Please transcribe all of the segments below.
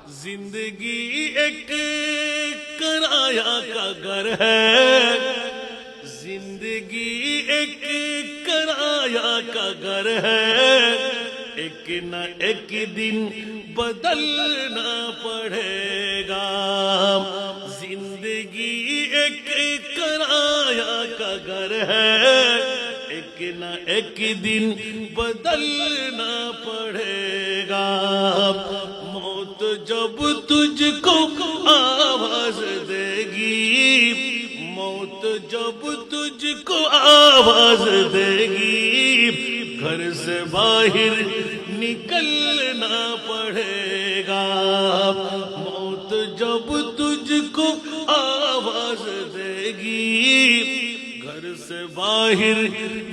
जिंदगी एक किराया का घर है, जिंदगी एक किराया का घर है, एक न एक दिन बदलना पड़ेगा। जिंदगी एक किराया का घर है, एक न एक दिन बदलना पड़ेगा। मौत जब तुझको आवाज देगी, मौत जब तुझको आवाज देगी, घर से बाहर निकलना पड़ेगा। मौत जब तुझको आवाज देगी, घर से बाहर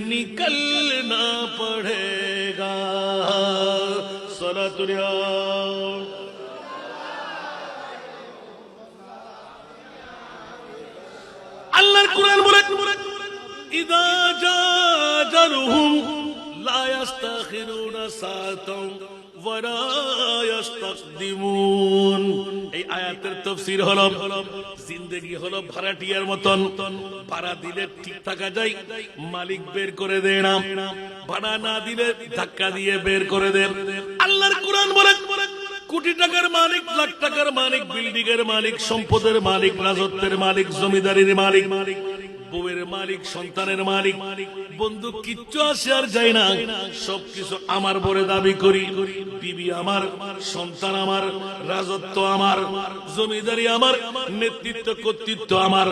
निकलना पड़ेगा। सलातुल या আল্লাহর কোরআন বলে ইদা জাজারুহুম লা ইস্তাখিরুনা সাআতান ওয়া লা ইস্তাকদিমুন। এই আয়াতের তাফসীর হলো জিন্দেগি হলো ভাড়াটিয়ার মতন, ভাড়া দিলে ঠিক থাকা যায়, মালিক বের করে দেয় না, ভাড়া না দিলে ধাক্কা দিয়ে বের করে দেয়। আল্লাহর কোরআন বলে কোটি টাকার মালিক, লাখ টাকার মালিক, বিল্ডিং এর মালিক, সম্পদের মালিক, রাজত্বের মালিক, জমিদারির মালিক, বউয়ের মালিক, সন্তানের মালিক, বন্ধু কিচ্ছু আসে আর যায় না, সবকিছু আমার বলে দাবি করি। বিবি আমার, সন্তান আমার, রাজত্ব আমার, জমিদারি আমার, নেতৃত্ব কর্তৃত্ব আমার।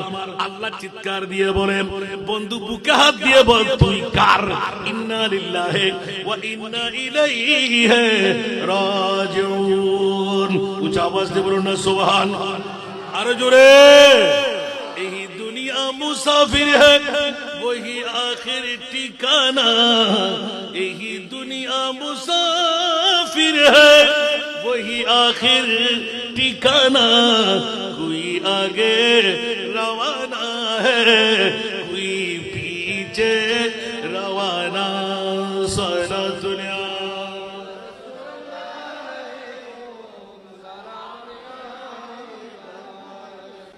আল্লাহ চিৎকার দিয়ে বলেন, বন্ধু বুকে হাত দিয়ে বল তুই কার? ইন্না লিল্লাহি ওয়া ইন্না ইলাইহি রাজিউন। উচ্চ আওয়াজ দিয়ে বলুন না সুবহানাল্লাহ, আরো জোরে। यही दुनिया मुसाफिर है वही आखिर ठिकाना, यही दुनिया मुसाफिर है वही आखिर ठिकाना। कोई आगे रवाना है, कोई पीछे रवाना। सारा दुनिया